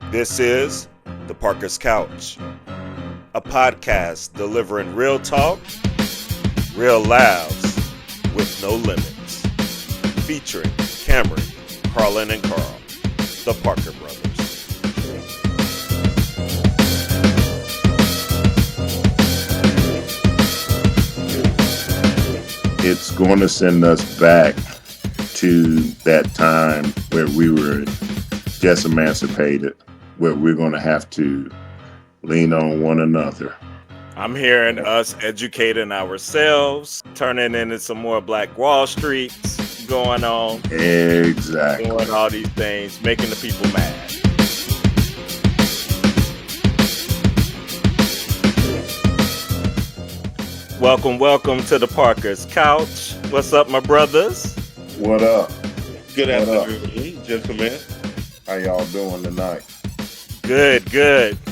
This is The Parker's Couch, a podcast delivering real talk, real laughs, with no limits. Featuring Cameron, Carlin, and Carl, the Parker brothers. It's going to send us back to that time where we were just emancipated, where we're going to have to lean on one another. I'm hearing us educating ourselves, turning into some more Black Wall Streets going on. Exactly. Doing all these things, making the people mad. Welcome to the Parker's Couch. What's up, my brothers? What up? Good afternoon, gentlemen. How y'all doing tonight? Good.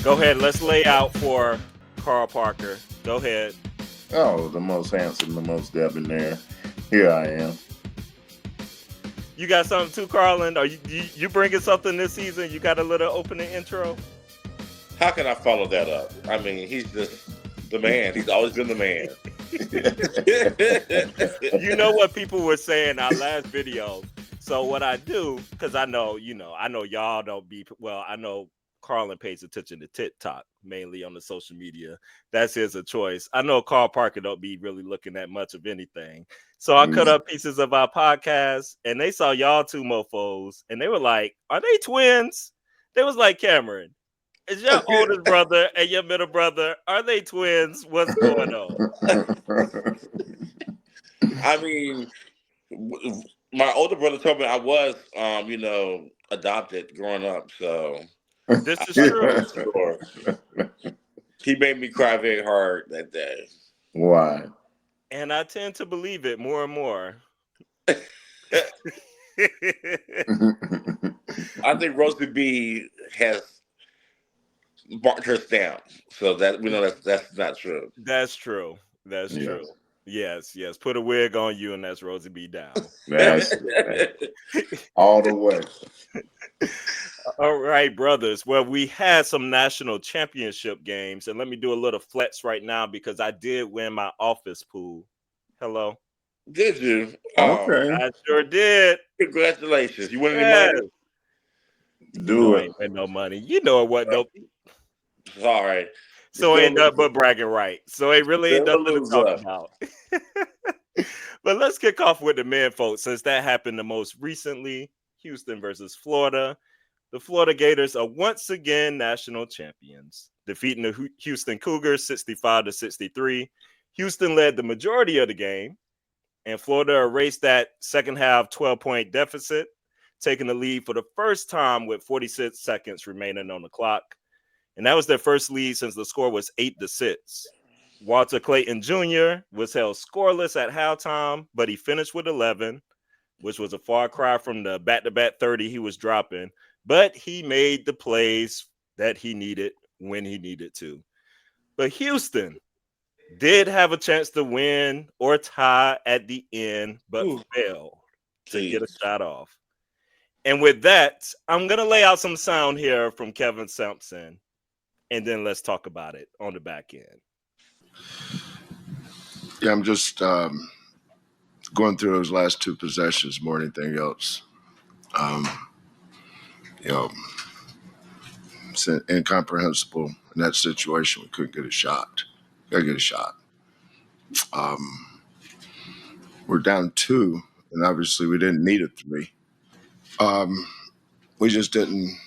Go ahead. Let's lay out for Carl Parker. Go ahead. Oh, the most handsome, the most debonair. Here I am. You got something too, Carlin? Are you bringing something this season? You got a little opening intro? How can I follow that up? I mean, he's just the man. He's always been the man. You know what people were saying our last video. So what I do, because I know y'all don't be, well, I know Carlin pays attention to TikTok, mainly on the social media. That's his choice. I know Carl Parker don't be really looking at much of anything. So I cut up pieces of our podcast, and they saw y'all two mofos, and they were like, are they twins? They was like, Cameron, is your oldest brother and your middle brother, are they twins? What's going on? I mean, my older brother told me I was, adopted growing up. So this is true. Sure. He made me cry very hard that day. Why? And I tend to believe it more and more. I think Rosie B has marked her down, so that we know that's not true. That's true. That's true. Yes. Put a wig on you, and that's Rosie B down. That's all the way. All right, brothers. Well, we had some national championship games, and let me do a little flex right now because I did win my office pool. Hello. Did you? Okay. I sure did. Congratulations. You win any money? Do it. Ain't win no money. You know what? No. Sorry. So ain't nothing but bragging right. So it really ain't nothing to talk about. But let's kick off with the men, folks, since that happened the most recently. Houston versus Florida. The Florida Gators are once again national champions, defeating the Houston Cougars 65-63. Houston led the majority of the game, and Florida erased that second half 12-point deficit, taking the lead for the first time with 46 seconds remaining on the clock. And that was their first lead since the score was 8-6. Walter Clayton Jr. was held scoreless at halftime, but he finished with 11, which was a far cry from the back-to-back 30 he was dropping. But he made the plays that he needed when he needed to. But Houston did have a chance to win or tie at the end, but failed to get a shot off. And with that, I'm going to lay out some sound here from Kevin Sampson, and then let's talk about it on the back end. Yeah, I'm just going through those last two possessions more than anything else. It's incomprehensible in that situation. We couldn't get a shot. Got to get a shot. We're down 2, and obviously we didn't need a 3. We just didn't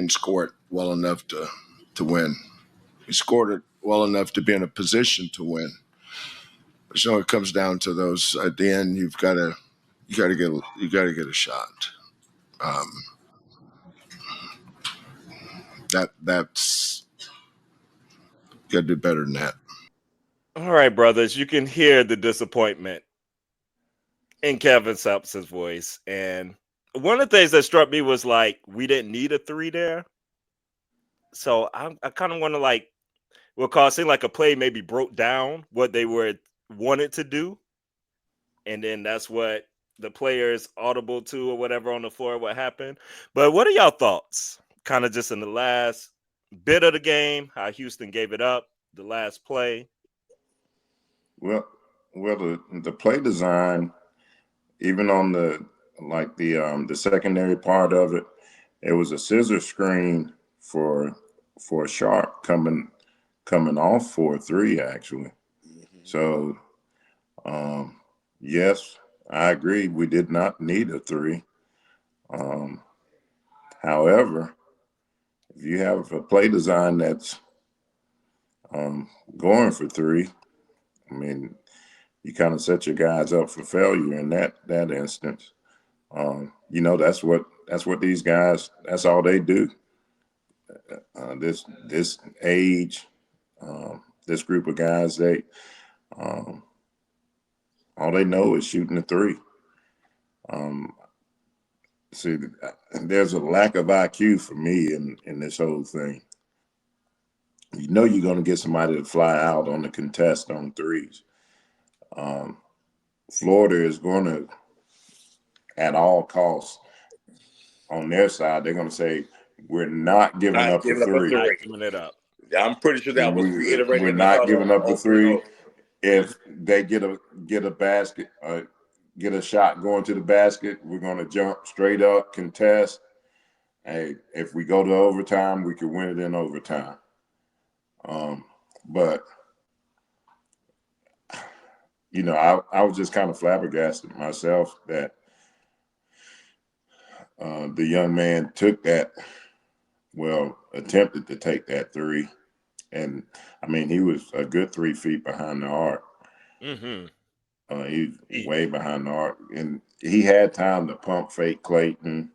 score it well enough to win. We scored it well enough to be in a position to win. But it comes down to those at the end. You got to get a shot. That's got to do better than that. All right, brothers, you can hear the disappointment in Kevin Sampson's voice. And one of the things that struck me was like, we didn't need a 3 there. So I kind of want to it seemed like a play maybe broke down what they wanted to do. And then that's what the players audible to or whatever on the floor, what happened. But what are y'all thoughts? kind of just in the last bit of the game, how Houston gave it up, the last play. Well, the play design, even on the secondary part of it, it was a scissor screen for Sharp coming off for a 3 actually. So yes, I agree. We did not need a 3. However, if you have a play design that's going for 3, I mean, you kind of set your guys up for failure in that instance. That's what these guys. That's all they do. This age, this group of guys, they all they know is shooting a 3. See, there's a lack of IQ for me in this whole thing. You're going to get somebody to fly out on the contest on 3s. Florida is going to, at all costs, on their side, they're going to say, we're not giving up a 3. Not giving it up. I'm pretty sure that was reiterated. We're not giving up a 3. If they get a basket, get a shot going to the basket, we're going to jump straight up, contest. Hey, if we go to overtime, we could win it in overtime. But I was just kind of flabbergasted myself that the young man took that, attempted to take that 3. And I mean, he was a good 3 feet behind the arc. Mm-hmm. He's way behind the arc. And he had time to pump fake Clayton,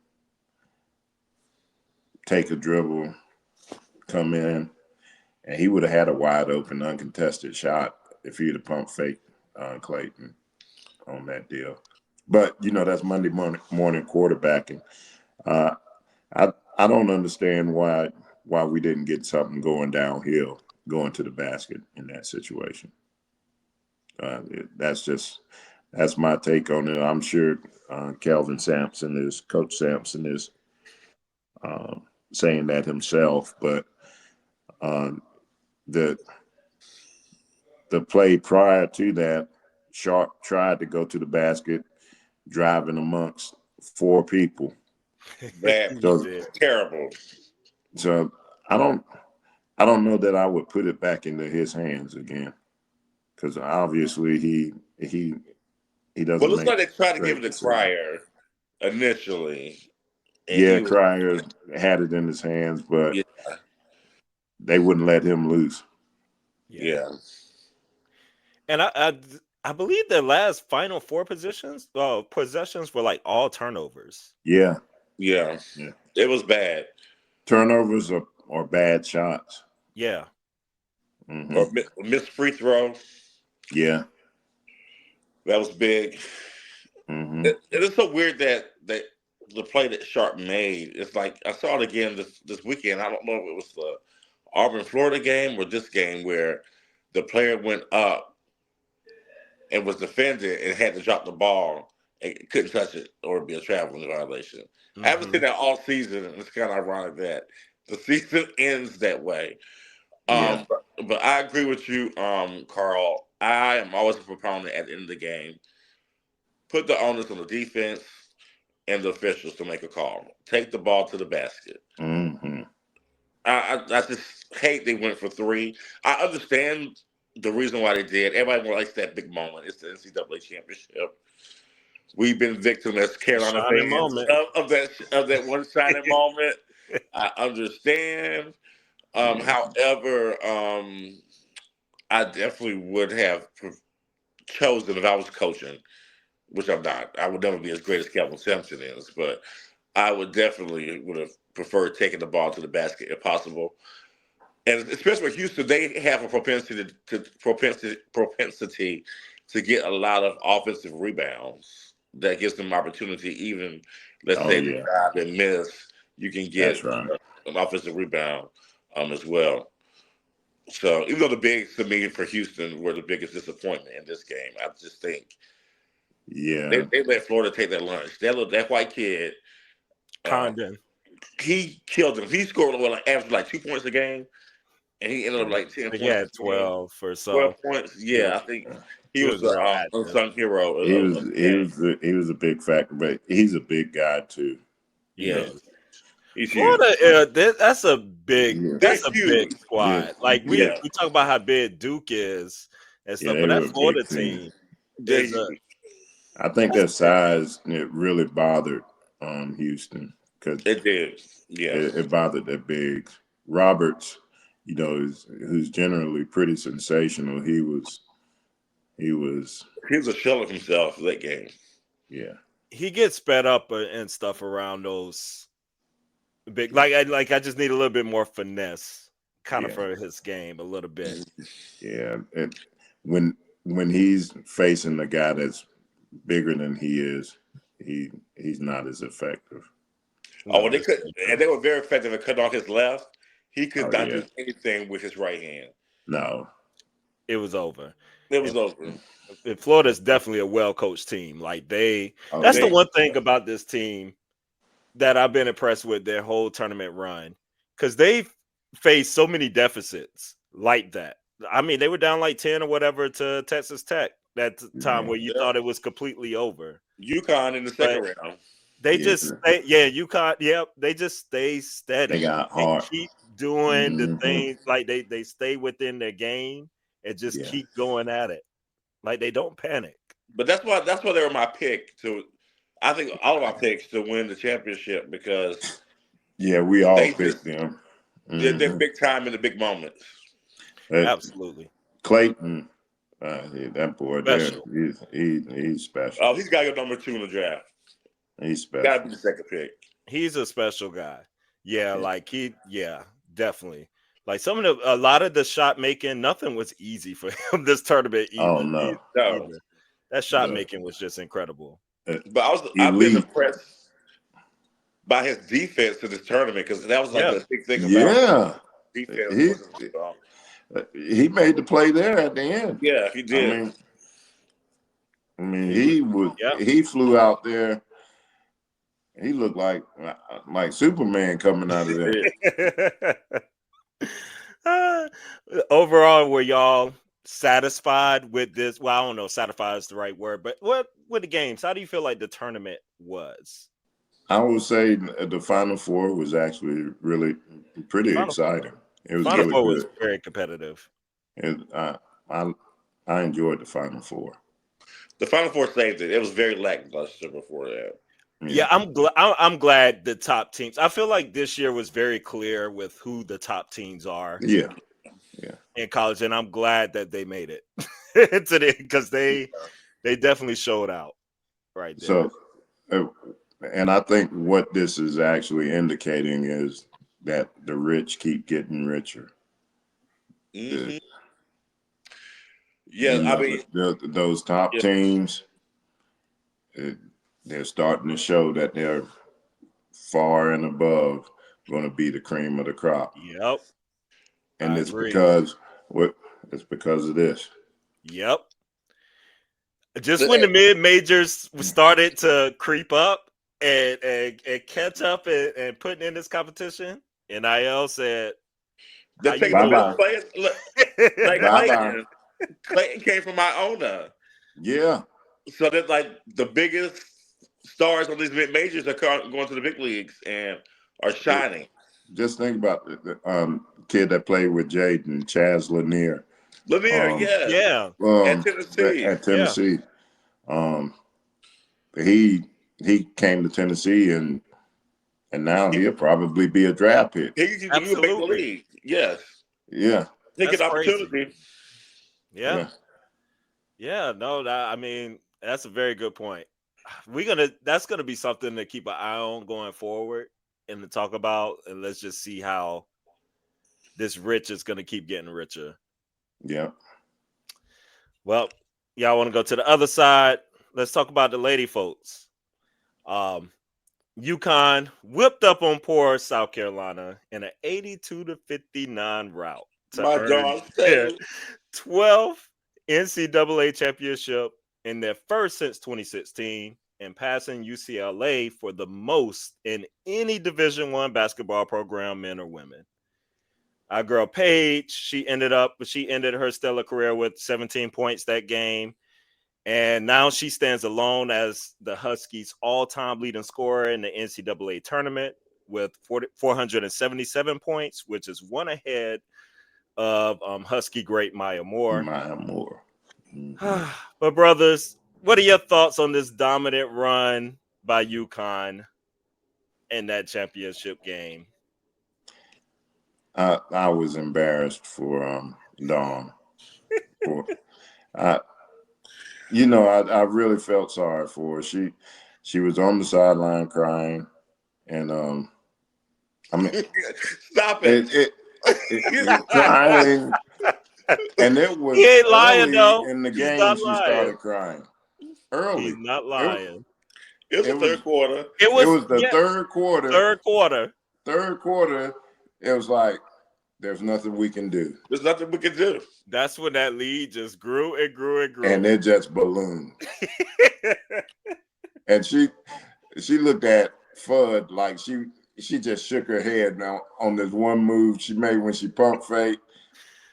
take a dribble, come in, and he would have had a wide open, uncontested shot if he'd have pumped fake Clayton on that deal. But that's Monday morning quarterbacking. I don't understand why we didn't get something going downhill, going to the basket in that situation. That's my take on it. I'm sure Coach Sampson is saying that himself, but the play prior to that, Sharp tried to go to the basket, driving amongst 4 people. Terrible. So I don't know that I would put it back into his hands again, because obviously he doesn't. Well, it's like they tried to give it to Cryer initially. Cryer had it in his hands, but they wouldn't let him loose. Yeah. And I believe the last final 4 possessions were like all turnovers. Yeah. It was bad. Turnovers or bad shots. Yeah. Mm-hmm. Or missed free throw. Yeah. That was big. Mm-hmm. It is so weird that the play that Sharp made, it's like I saw it again this weekend. I don't know if it was the Auburn Florida game or this game where the player went up and was defended and had to drop the ball and couldn't touch it or be a traveling violation. Mm-hmm. I haven't seen that all season, and it's kind of ironic that the season ends that way. But I agree with you, Carl. I am always a proponent at the end of the game. Put the onus on the defense and the officials to make a call. Take the ball to the basket. Mm-hmm. I just hate they went for 3. I understand the reason why they did. Everybody likes that big moment. It's the NCAA Championship. We've been victims as Carolina fans of that one shining moment. I understand. However, I definitely would have chosen if I was coaching, which I'm not. I would never be as great as Kelvin Sampson is, but I would have preferred taking the ball to the basket if possible. And especially with Houston, they have a propensity to get a lot of offensive rebounds. That gives them opportunity. Even let's say they drive and miss, you can get an offensive rebound as well. So even though the bigs to me for Houston were the biggest disappointment in this game, I just think they let Florida take that lunch. That white kid, Condon. he killed him. He scored average like 2 points a game, and he ended up like 10 He points had a game. 12 or so. 12 points. Yeah, I think he was real the active. unsung hero. He was a big factor, but he's a big guy too. Yeah. He's Florida, that's a big, Yeah. that's a huge. big squad. Yeah. Like we Yeah. talk about how big Duke is and Yeah, stuff, they but that were a Florida big team. team They, is a I think their size it really bothered Houston because it did. Yeah. it bothered their bigs. Roberts, who's generally pretty sensational. He was He was a shell of himself that game. yeah. he gets sped up and stuff around those big. Like I just need a little bit more finesse, kind of for his game a little bit. Yeah, when he's facing a guy that's bigger than he is, he's not as effective. Oh, and they were very effective at cutting off his left. He could not do anything with his right hand. No, it was over. It was over. Florida's definitely a well-coached team. Like the one thing about this team that I've been impressed with their whole tournament run, because they've faced so many deficits like that. I mean, they were down like 10 or whatever to Texas Tech that time where you thought it was completely over. UConn in the second round. They just UConn. Yep, they just stay steady. They got hard. They keep doing the things like they stay within their game and just keep going at it. Like they don't panic. But that's why they were my pick to. I think all of our picks to win the championship because we all picked them. They're big time in the big moments. Absolutely, Clayton. That boy special. there, he's special. Oh, he's got to go number 2 in the draft. He's special. Got to be the second pick. He's a special guy. Like definitely. Like a lot of the shot making, nothing was easy for him this tournament. Oh no, that shot making was just incredible. But I've been impressed by his defense in this tournament because that was like the big thing about defense. He made the play there at the end. Yeah, he did. I mean, he flew out there. He looked like Superman coming out of there. Overall, were y'all satisfied with this? Well, I don't know, satisfied is the right word, but what with the games? How do you feel like the tournament was? I would say the Final Four was actually really pretty exciting. It was Final really Four good. was very competitive. And I enjoyed the Final Four. The Final Four saved it. It was very lackluster before that. Yeah, I'm glad the top teams. I feel like this year was very clear with who the top teams are. Yeah. In college, and I'm glad that they made it because they definitely showed out right there. So, and I think what this is actually indicating is that the rich keep getting richer. Mm-hmm. Those top teams, they're starting to show that they're far and above going to be the cream of the crop. Yep. And it's because of this. Yep. Just when the mid majors started to creep up and catch up and putting in this competition, NIL said, "They're taking the best players." Like Clayton came from Iona. Yeah. So that like the biggest stars on these mid majors are going to the big leagues and are shining. Just think about the kid that played with Jaden, Chaz Lanier. At Tennessee. He came to Tennessee and now he'll probably be a draft pick. He can make the league. Yes. Yeah. Take an opportunity. Yeah. No, I mean, that's a very good point. That's gonna be something to keep an eye on going forward and to talk about, and let's just see how this rich is gonna keep getting richer. Yeah. Well, y'all want to go to the other side? Let's talk about the lady folks. UConn whipped up on poor South Carolina in an 82-59 route to earn their 12th NCAA championship in their first since 2016. and passing UCLA for the most in any Division I basketball program, men or women. Our girl Paige, she ended her stellar career with 17 points that game. And now she stands alone as the Huskies' all-time leading scorer in the NCAA tournament with 477 points, which is one ahead of Husky great Maya Moore. Mm-hmm. But brothers, what are your thoughts on this dominant run by UConn in that championship game? I was embarrassed for Dawn. I really felt sorry for her. She was on the sideline crying, and I mean, stop it. Crying, and it was He ain't lying, early though. in the He's game. not She lying. started crying early. He's not lying. It was the third quarter. It was the third quarter. Third quarter. It was like, there's nothing we can do. There's nothing we can do. That's when that lead just grew and grew and grew. And it just ballooned. And she looked at Fudd like she just shook her head now on this one move she made when she pump fake.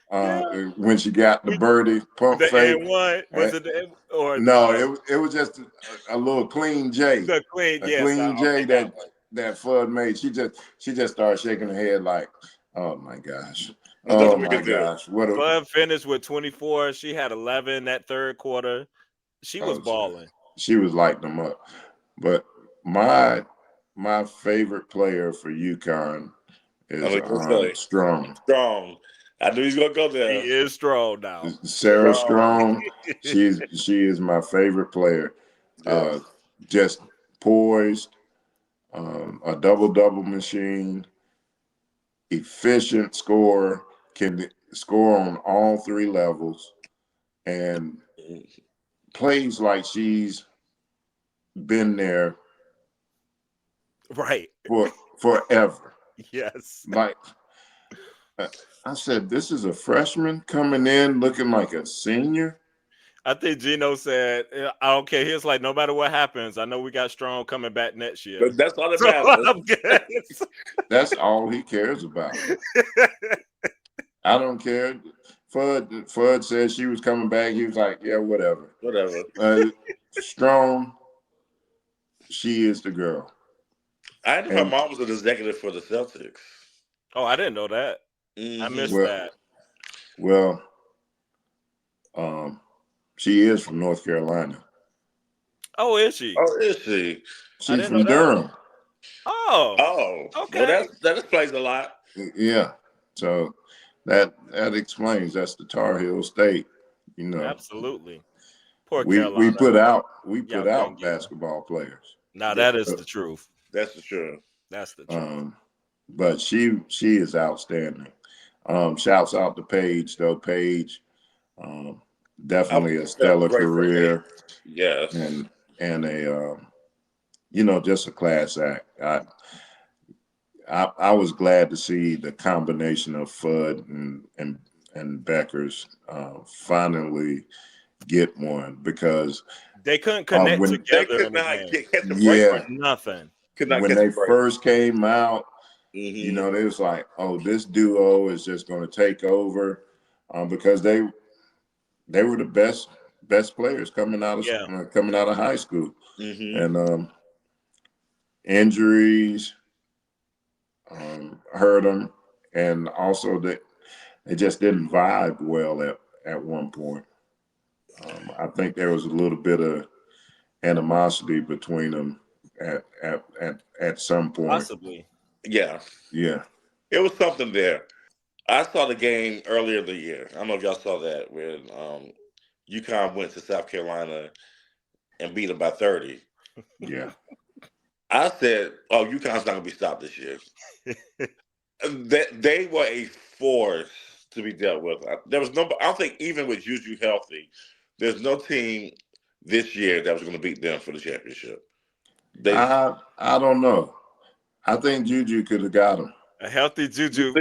When she got the birdie pump the fake. N1 was it the, or no? It was just a little clean J. The clean, clean J that Fudd made. She just started shaking her head like, oh my gosh. Oh my gosh. Fudd finished with 24. She had 11 that third quarter. She was balling. She was lighting them up. But my favorite player for UConn is Strong. Strong. I knew he's gonna go there. He is strong now. Sarah Strong. She is my favorite player. Yes. Just poised, a double machine, efficient scorer, can score on all three levels, and plays like she's been there right for forever. Yes. Like I said, this is a freshman coming in looking like a senior. I think Gino said, I don't care. He was like, no matter what happens, I know we got Strong coming back next year. But that's all that matters. That's all he cares about. I don't care. Fudd said she was coming back. He was like, yeah, whatever. Strong, she is the girl. I knew her mom was an executive for the Celtics. Oh, I didn't know that. I missed that. Well, she is from North Carolina. Oh, is she? She's from Durham. Oh, okay. Well, that explains a lot. Yeah. So that explains. That's the Tar Heel State. Absolutely. Poor we Carolina. We put out basketball players. Now that is the truth. That's the truth. That's the truth. But she is outstanding. Shouts out to Paige, though. Paige, definitely a stellar career. Yes. And a just a class act. I was glad to see the combination of Fudd and Beckers finally get one, because they couldn't connect together. They could not catch a break or nothing. When they first came out, they was like, oh, this duo is just going to take over, because they were the best players coming out of high school. And injuries hurt them, and also they just didn't vibe well at one point. I think there was a little bit of animosity between them at some point. Possibly. Yeah. It was something there. I saw the game earlier in the year. I don't know if y'all saw that, when UConn went to South Carolina and beat them by 30. Yeah. I said, oh, UConn's not going to be stopped this year. They were a force to be dealt with. There was I don't think, even with Juju healthy, there's no team this year that was going to beat them for the championship. I don't know. I think Juju could have got him. A healthy Juju.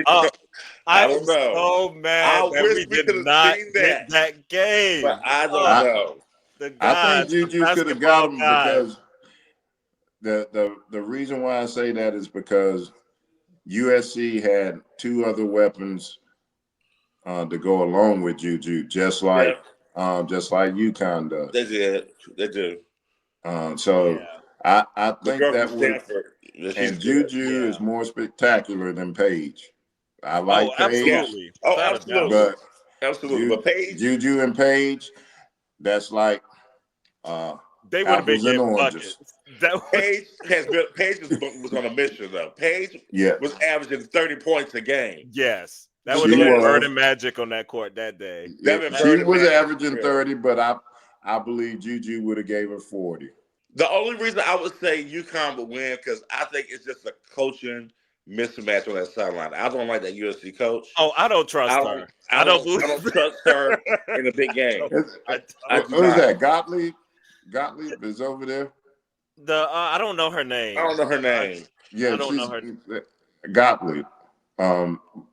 I don't know. So mad that we did not get that game. But I don't know. I think Juju could have got him The reason why I say that is because USC had two other weapons to go along with Juju, just like UConn does. They did. They do. So I The think girl from that would, Stanford, she's and good. Juju Yeah. is more spectacular than Paige. I Oh, like Paige, Yeah. absolutely. Oh, Without a doubt. absolutely. but Absolutely. But Paige, Juju and Paige, that's like They would have been apples and getting oranges. buckets. That would, Paige was on a mission though. Paige Yeah, was averaging 30 points a game. yes. That would she have been was. burning magic on that court that day. Devin She Bird and was Magic averaging for real. 30, but I believe Juju would have gave her 40. The only reason I would say UConn would win because I think it's just a coaching mismatch on that sideline. I don't like that USC coach. Oh, I don't I trust don't her. I I don't don't believe I don't trust her in a big game. I I don't. do Who's not. that? Gottlieb? Gottlieb is over there. I don't know her name. I don't know her I, name. I Yeah, don't know she's her. Gottlieb.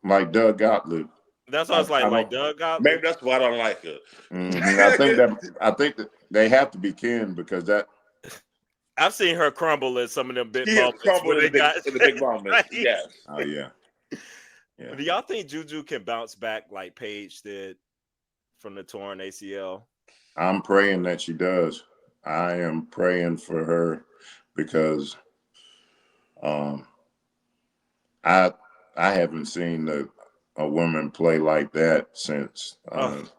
Like Doug Gottlieb. That's what I was I like don't. Doug Maybe Gottlieb. that's why I don't like her. I think that they have to be kin because that. I've seen her crumble in some of them big She has moments where crumbled they got in the big moments. right. Yes. Oh yeah, yeah. Do y'all think Juju can bounce back like Paige did from the torn ACL? I'm praying that she does. I am praying for her because um, I haven't seen a woman play like that since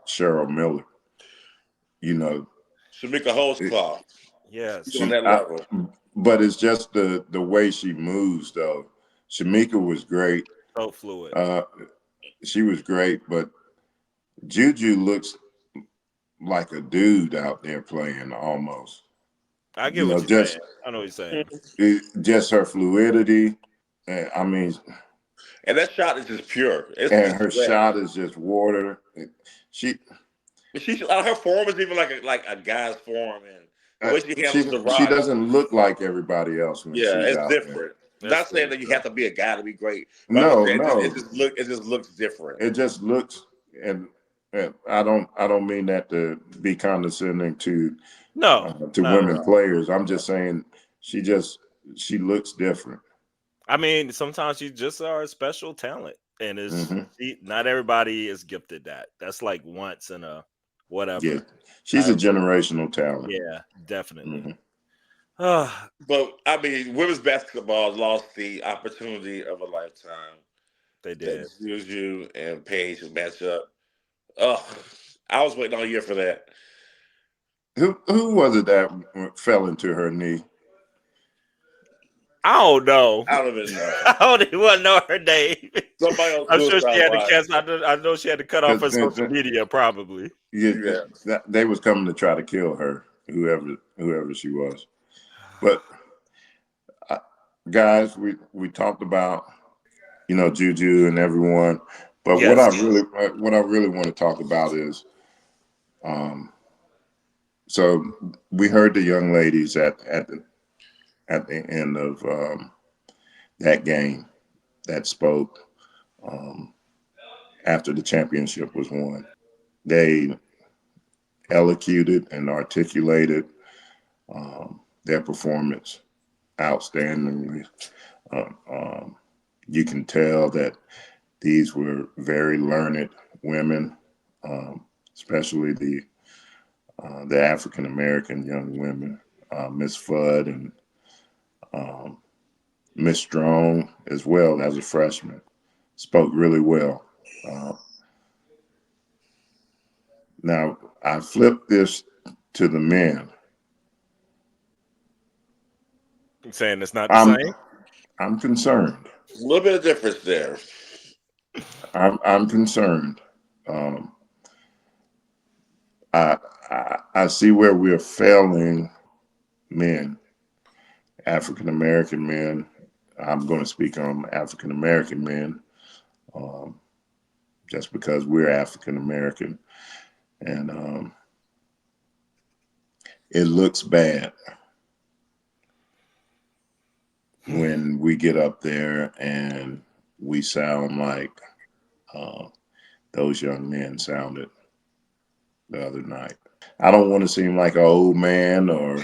Cheryl Miller. You know, Shamika it, Holtzclaw. Yes. She's on that level. but it's just the way she moves though. Shamika was great. So fluid. She was great, but Juju looks like a dude out there playing almost. I get You what know, you're saying. I know what you're saying. just her fluidity. I mean, And that shot is just pure. It's and just her wet. shot is just water. She Her form is even like a guy's form, and the way she handles the she rock. doesn't look like everybody else when Yeah, she's it's out there. different. Not saying that you have to be a guy to be great, but I'm just No, saying no, it just looks different. it just looks, and I don't mean that to be condescending to No, not at women all. players. I'm just saying she looks different. I mean, sometimes you just are a special talent, and it's Hmm. not everybody is gifted that. That's like once in a whatever. Yeah, she's a generational talent. Yeah, definitely. Hmm. But I mean, women's basketball lost the opportunity of a lifetime. They That did. Juju and Paige match up. Oh, I was waiting all year for that. Who was it that fell into her knee? I don't know. I don't even know. I don't even know her name. Somebody on I'm sure she suicide had to watch. cancel. I know she had to cut off her social media, probably. Yeah, Yeah. they was coming to try to kill her, whoever she was. But guys, we talked about Juju and everyone, but Yes. what I really want to talk about is so we heard the young ladies at the end of that game that spoke after the championship was won. They elocuted and articulated their performance outstandingly. You can tell that these were very learned women, especially the African American young women, Miss Fudd and Miss Strong as well as a freshman, spoke really well. Uh, Now I flipped this to the men. I'm saying it's not the I'm same. I'm concerned. A little bit of difference there. I'm concerned. Um, I see where we're failing men, African American men. I'm going to speak on African American men, um, just because we're African American, and it looks bad when we get up there and we sound like uh, those young men sounded the other night. I don't want to seem like an old man or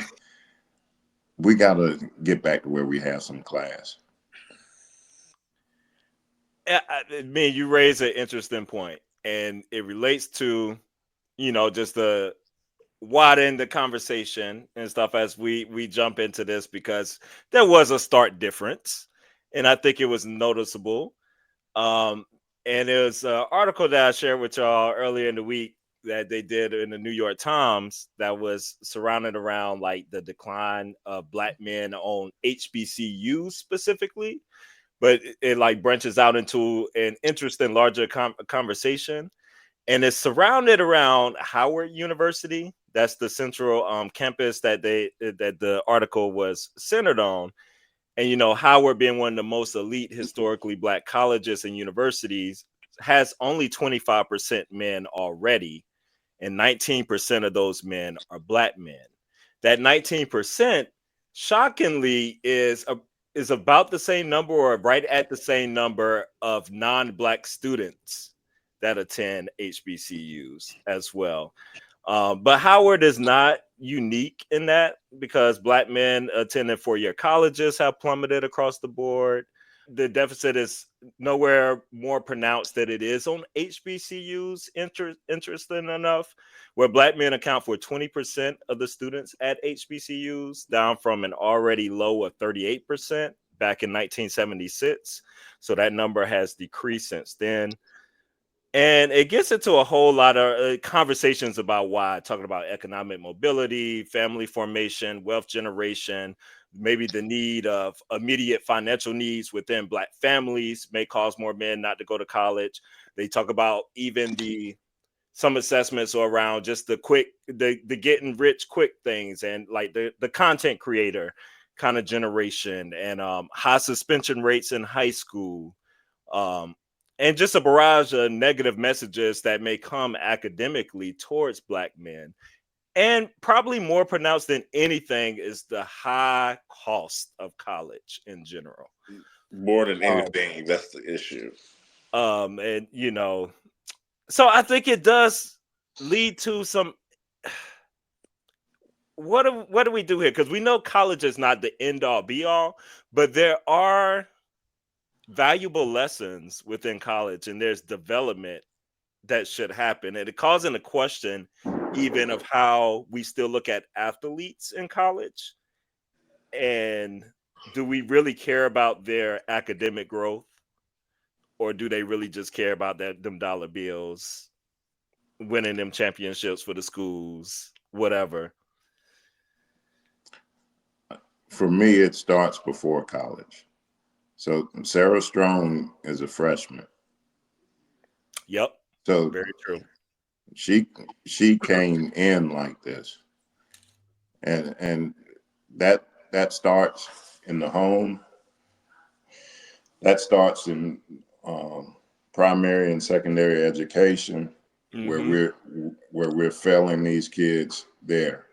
we got to get back to where we have some class. I mean, you raise an interesting point, and it relates to, just the widen the conversation and stuff as we jump into this, because there was a stark difference, and I think it was noticeable. Um, and it was an article that I shared with y'all earlier in the week that they did in the New York Times that was surrounded around like the decline of black men on HBCUs specifically, but it like branches out into an interesting larger conversation, and it's surrounded around Howard University. That's the central campus that the article was centered on. And Howard, being one of the most elite historically black colleges and universities, has only 25% men already, and 19% of those men are black men. That 19%, shockingly, is about the same number, or right at the same number, of non-black students that attend HBCUs as well. But Howard is not unique in that, because black men attending four-year colleges have plummeted across the board. The deficit is nowhere more pronounced than it is on HBCUs, interesting enough, where black men account for 20% of the students at HBCUs, down from an already low of 38% back in 1976. So that number has decreased since then. And it gets into a whole lot of conversations about why, talking about economic mobility, family formation, wealth generation, maybe the need of immediate financial needs within black families may cause more men not to go to college. They talk about even some assessments around just the getting rich quick things, and like the content creator kind of generation, and high suspension rates in high school. And just a barrage of negative messages that may come academically towards black men. And probably more pronounced than anything is the high cost of college in general. More than anything, that's the issue. And so I think it does lead to some. What do we do here? Because we know college is not the end all be all, but there are valuable lessons within college, and there's development that should happen, and it calls into question even of how we still look at athletes in college, and do we really care about their academic growth, or do they really just care about them dollar bills, winning them championships for the schools, whatever? For me, it starts before college. So Sarah Strong is a freshman. Yep. So very true. She came in like this, and that starts in the home. That starts in primary and secondary education, where we're failing these kids there,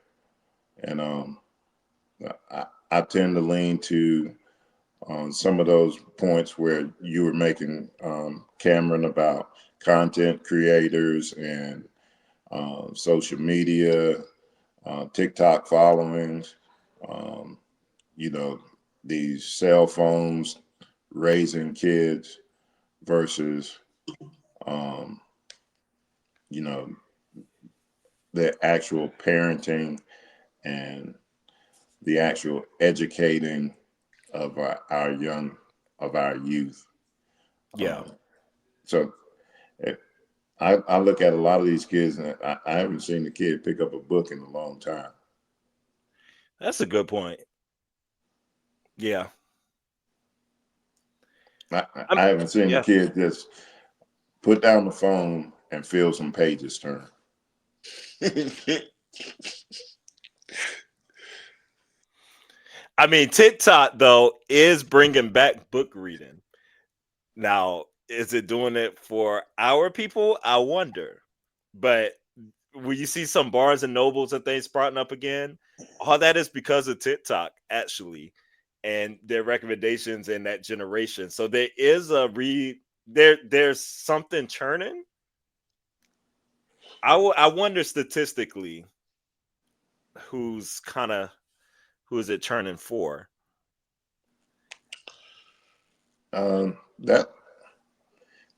and I tend to lean to some of those points where you were making, Cameron, about content creators and social media, TikTok followings, these cell phones raising kids versus, the actual parenting and the actual educating of our youth. Yeah. So I look at a lot of these kids, and I haven't seen the kid pick up a book in a long time. That's a good point. Yeah. I haven't seen the kid just put down the phone and feel some pages turn. I mean, TikTok, though, is bringing back book reading. Now, is it doing it for our people? I wonder. But when you see some Barnes and Nobles and things sprouting up again, all that is because of TikTok, actually, and their recommendations in that generation. So there is there's something churning. I wonder statistically who's who is it turning 4?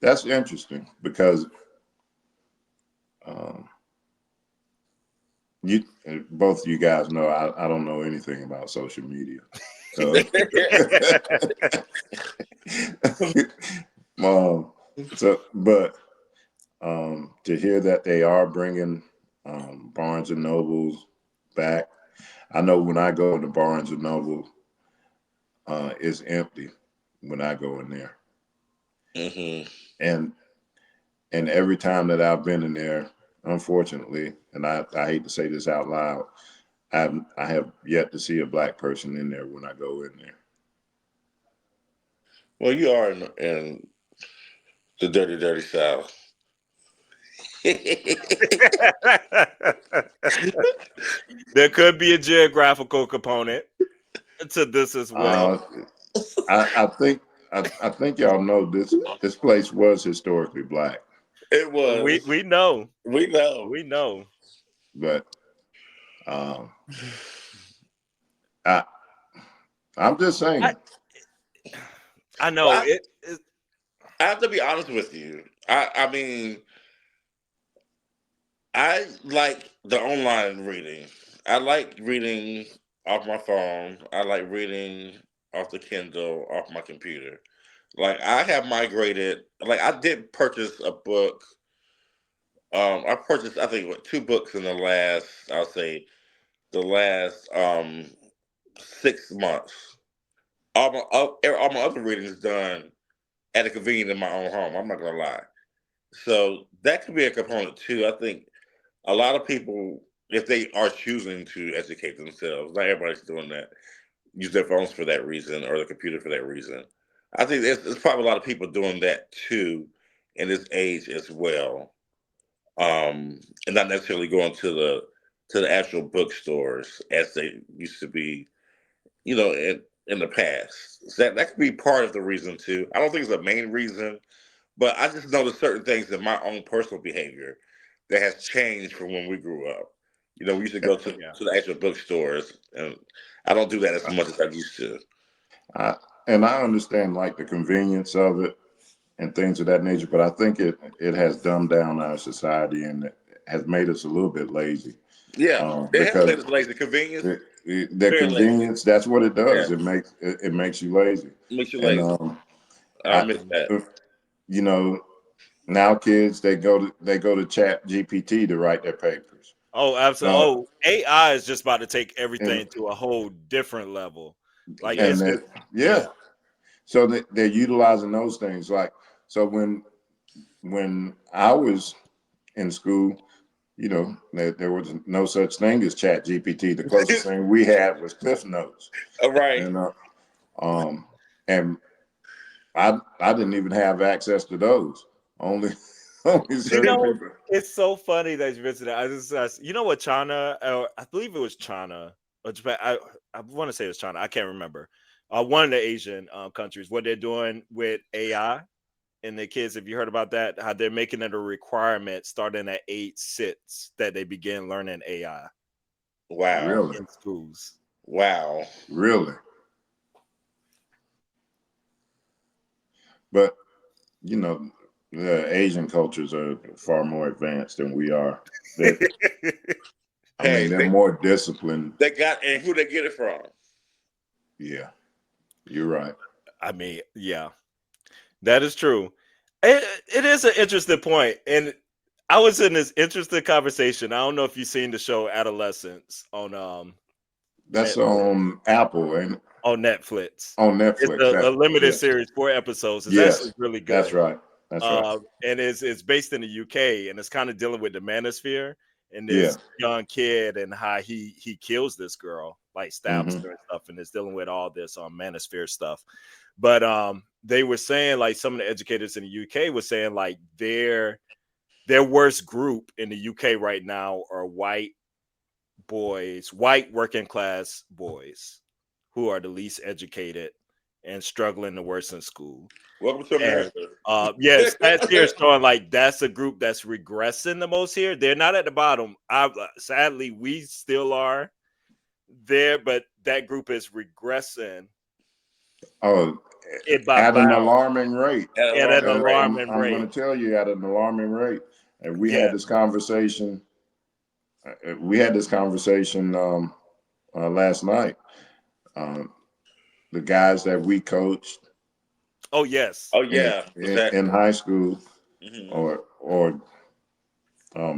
That's interesting because you both of you guys know I don't know anything about social media. But to hear that they are bringing Barnes and Nobles back, I know when I go to Barnes and Noble, it's empty when I go in there, and every time that I've been in there, unfortunately, and I hate to say this out loud, I have yet to see a black person in there when I go in there. Well, you are in the dirty, dirty South. There could be a geographical component to this as well. I think y'all know this place was historically black. It was. We know. We know. We know. But I'm just saying. I know I have to be honest with you. I mean, I like the online reading. I like reading off my phone. I like reading off the Kindle, off my computer. Like I have migrated. Like I did purchase a book. I purchased I think 2 books in the last. I'll say the last 6 months. All my other readings done at a convenience in my own home. I'm not gonna lie. So that could be a component too. I think a lot of people, if they are choosing to educate themselves, not everybody's doing that, use their phones for that reason or the computer for that reason. I think there's probably a lot of people doing that too in this age as well, and not necessarily going to the actual bookstores as they used to be, in the past. So that could be part of the reason too. I don't think it's the main reason, but I just noticed certain things in my own personal behavior that has changed from when we grew up. We used to go to the actual bookstores, and I don't do that as much as I used to. And I understand like the convenience of it and things of that nature, but I think it has dumbed down our society and has made us a little bit lazy. Yeah, it has made us lazy. Convenience. The convenience, lazy. That's what it does. Yeah. It makes you lazy. It makes you lazy. And I miss that. Now kids they go to Chat GPT to write their papers. Oh, absolutely. AI is just about to take everything to a whole different level. Like it's So they're utilizing those things. Like so when I was in school, there was no such thing as Chat GPT. The closest thing we had was Cliff Notes. Right. And I didn't even have access to those. Only certain people. It's so funny that you mentioned that. I just, what China, I believe it was China or Japan. I want to say it was China. I can't remember. One of the Asian countries, what they're doing with AI and the kids. Have you heard about that? How they're making it a requirement starting at 8 that they begin learning AI. Wow. Really? In schools. Wow. Really? But, the Asian cultures are far more advanced than we are. They're more disciplined. They got, and who they get it from? Yeah, you're right. I mean, yeah, that is true. It is an interesting point. And I was in this interesting conversation. I don't know if you've seen the show Adolescence on that's on Apple and on Netflix. On Netflix, it's a limited series, 4 episodes. It's actually really good. That's right. That's right. And it's based in the UK, and it's kind of dealing with the manosphere and this young kid and how he kills this girl, like stabs her and stuff, and it's dealing with all this manosphere stuff. But they were saying, like, some of the educators in the UK were saying, like, their worst group in the UK right now are white working class boys who are the least educated and struggling the worst in school. Welcome to America. Yes, that's here showing like that's a group that's regressing the most here. They're not at the bottom. Sadly, we still are, there, but that group is regressing. Oh, By at an bounds. alarming rate. At an alarming I'm going rate. to tell you, at an alarming rate. And we Yeah. had this conversation. Last night. The guys that we coached. Oh yes. Oh yeah. In high school, or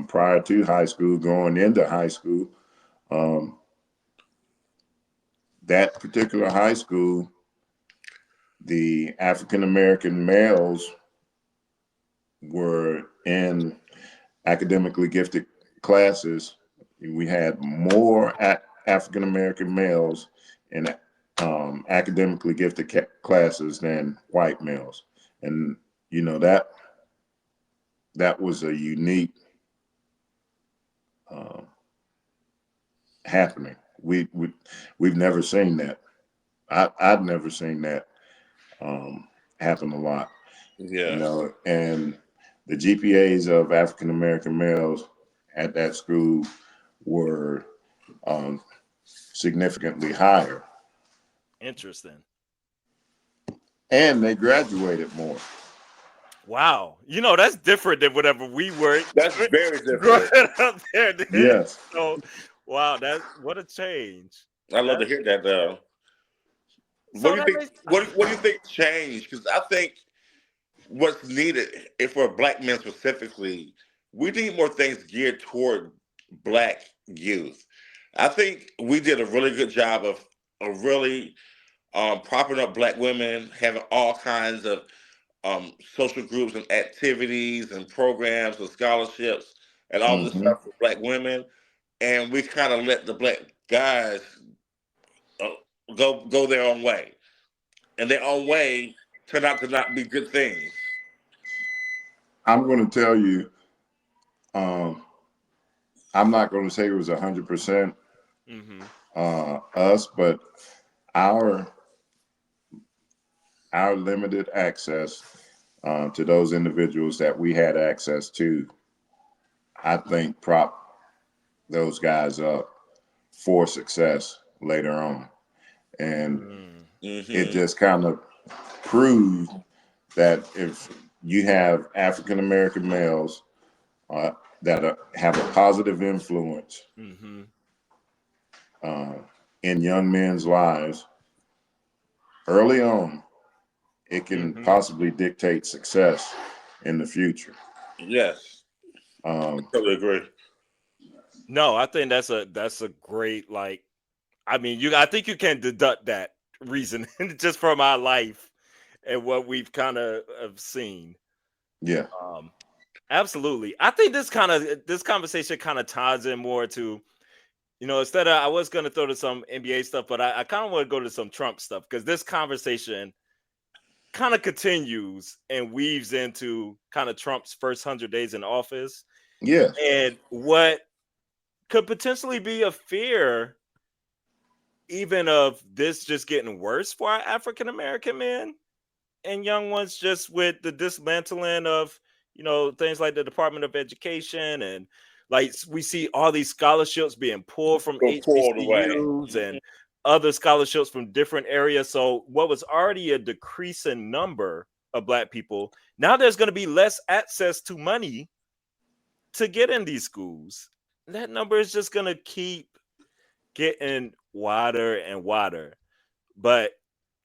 prior to high school, going into high school, that particular high school, the African American males were in academically gifted classes. We had more African American males in academically gifted classes than white males, and you know that was a unique happening. We've never seen that. I've never seen that happen a lot. Yeah. You know, and the GPAs of African American males at that school were significantly higher. Interesting. And they graduated more. Wow. You know, that's different than whatever we were. That's very different. Growing up there. Yes. So, wow, what a change. I love to hear that though. So What do you think changed? Because I think what's needed, if for black men specifically, we need more things geared toward black youth. I think we did a really good job of really propping up black women, having all kinds of social groups and activities and programs and scholarships and all this stuff for black women, and we kind of let the black guys go their own way, and their own way turned out to not be good things. I'm going to tell you, I'm not going to say it was 100% us, but our limited access to those individuals that we had access to, I think prop those guys up for success later on. And it just kind of proved that if you have African American males that have a positive influence in young men's lives early on, it can possibly dictate success in the future. Yes, I totally agree. No, I think that's a great, like, I mean, I think you can deduct that reason just from our life and what we've kind of seen. Yeah. Absolutely. I think this conversation kind of ties in more to, instead of, I was going to throw to some NBA stuff, but I kind of want to go to some Trump stuff, because this conversation kind of continues and weaves into kind of Trump's first 100 days in office. Yeah. And what could potentially be a fear even of this just getting worse for our African American men and young ones, just with the dismantling of, things like the Department of Education, and like we see all these scholarships being pulled from HBCUs and other scholarships from different areas. So what was already a decreasing number of black people, now there's going to be less access to money to get in these schools. That number is just going to keep getting wider and wider. But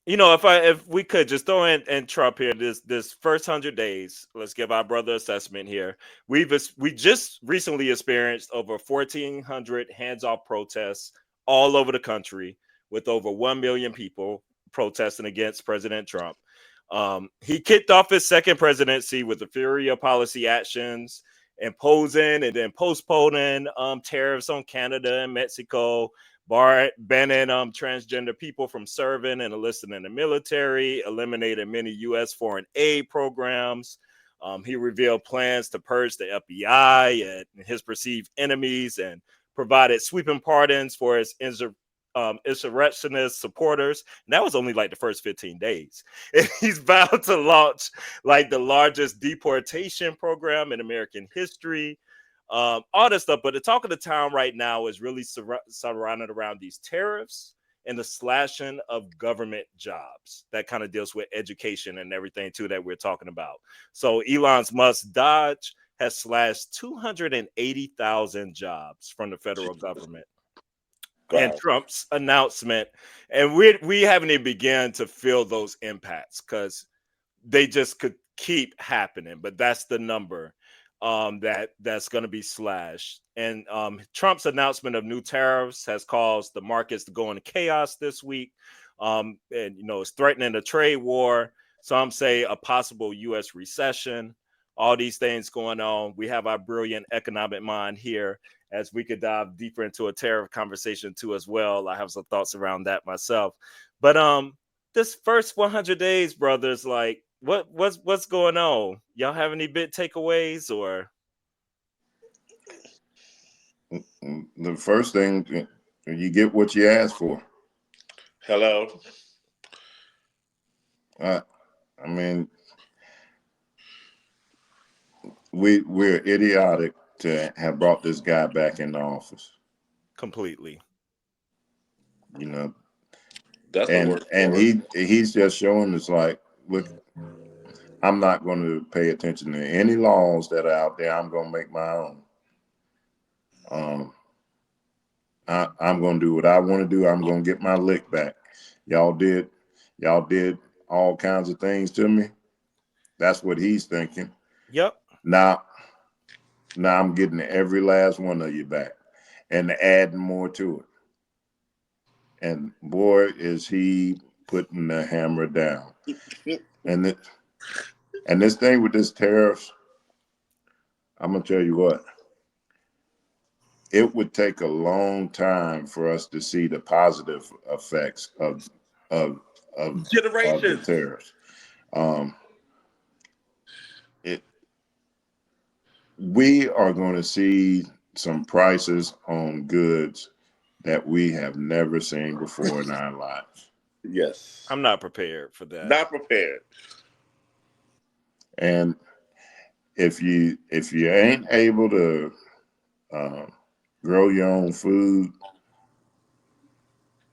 if we could just throw in Trump here, this first 100 days, let's give our brother assessment here. We just recently experienced over 1,400 hands-off protests all over the country, with over 1 million people protesting against President Trump. He kicked off his second presidency with the fury of policy actions, imposing and then postponing tariffs on Canada and Mexico, banning transgender people from serving and enlisting in the military, eliminating many U.S. foreign aid programs. He revealed plans to purge the FBI and his perceived enemies, and provided sweeping pardons for his insurrectionist supporters. And that was only like the first 15 days. And he's vowed to launch like the largest deportation program in American history. all this stuff. But the talk of the town right now is really surrounded around these tariffs and the slashing of government jobs. That kind of deals with education and everything too that we're talking about. So Elon Musk's Dodge has slashed 280,000 jobs from the federal government. Wow. And Trump's announcement, and we haven't even begun to feel those impacts because they just could keep happening. But that's the number that's going to be slashed. And Trump's announcement of new tariffs has caused the markets to go into chaos this week. And it's threatening a trade war. Some say a possible U.S. recession. All these things going on. We have our brilliant economic mind here, as we could dive deeper into a tariff conversation too as well. I have some thoughts around that myself. But this first 100 days, brothers, like what's going on? Y'all have any big takeaways or? The first thing, you get what you ask for. Hello. I mean, we're idiotic to have brought this guy back into office. Completely. That's the worst and part. he's just showing us like, look, I'm not going to pay attention to any laws that are out there. I'm going to make my own. I'm going to do what I want to do. I'm going to get my lick back. Y'all did all kinds of things to me. That's what he's thinking. Yep. Now I'm getting every last one of you back and adding more to it. And boy, is he putting the hammer down. And this thing with this tariffs, I'm going to tell you what, it would take a long time for us to see the positive effects of Generations. the tariffs. We are going to see some prices on goods that we have never seen before in our lives. Yes. I'm not prepared for that. Not prepared. And if you ain't able to grow your own food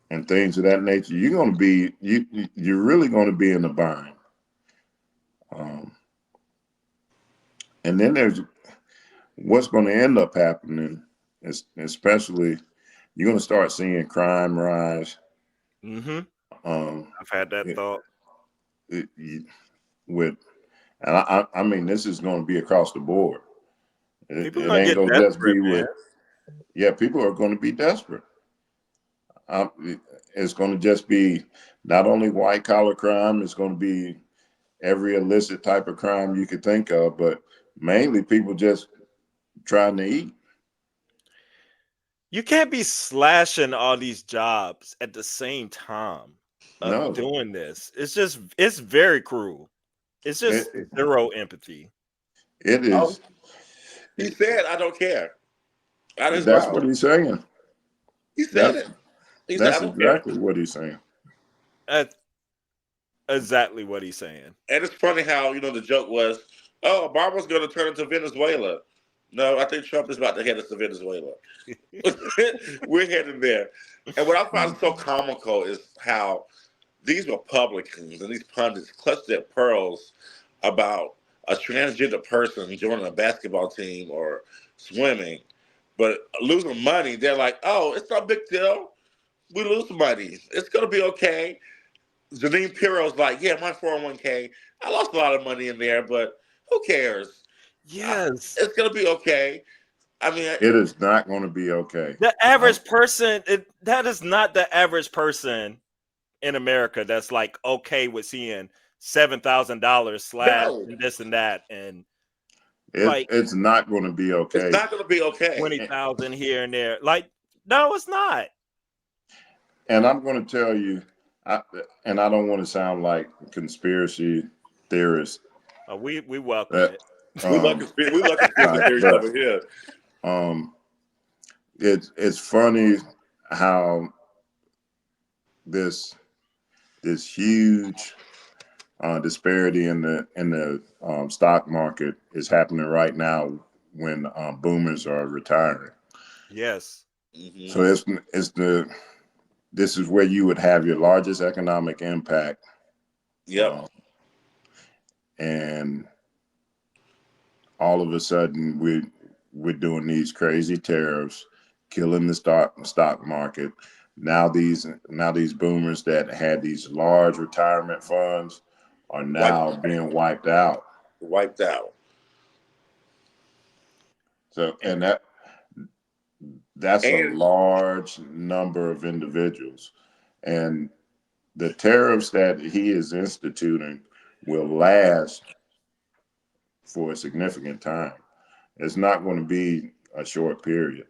and things of that nature, you're really going to be in a bind. And then there's what's going to end up happening, especially you're going to start seeing crime rise. Mm-hmm. I've had that thought. I mean, this is going to be across the board. People It gonna ain't get going to just be desperate, man. yeah, people are going to be desperate. It's going to just be not only white collar crime, it's going to be every illicit type of crime you could think of, but mainly people just trying to eat. You can't be slashing all these jobs at the same time of No. doing this. It's very cruel. It's just zero empathy. It is. Oh, he said, "I don't care." That's what he's saying. He said it. He said, That's "I don't care." exactly what he's saying. That's exactly what he's saying. And it's funny how the joke was, "Oh, Obama's going to turn into Venezuela." No, I think Trump is about to head us to Venezuela. We're headed there. And what I find so comical is how these Republicans and these pundits clutch their pearls about a transgender person joining a basketball team or swimming, but losing money. They're like, "Oh, it's no big deal. We lose money. It's going to be okay." Janine Pirro's like, "Yeah, my 401k, I lost a lot of money in there, but who cares? Yes. It's going to be okay." I mean, It is not going to be okay. The average person, that is not the average person in America that's like okay with seeing $7,000 slashed and this and that, and it's not going to be okay. It's not going to be okay. 20,000 here and there. Like, no, it's not. And I'm going to tell you, and I don't want to sound like a conspiracy theorist. We welcome it. We love conspiracy theories over here. It's funny how this huge disparity in the stock market is happening right now when boomers are retiring. Yes. Mm-hmm. So this is where you would have your largest economic impact. Yep. And all of a sudden we're doing these crazy tariffs, killing the stock market. Now these boomers that had these large retirement funds are now being wiped out. Wiped out. So and that's a And large number of individuals. And the tariffs that he is instituting will last for a significant time. It's not going to be a short period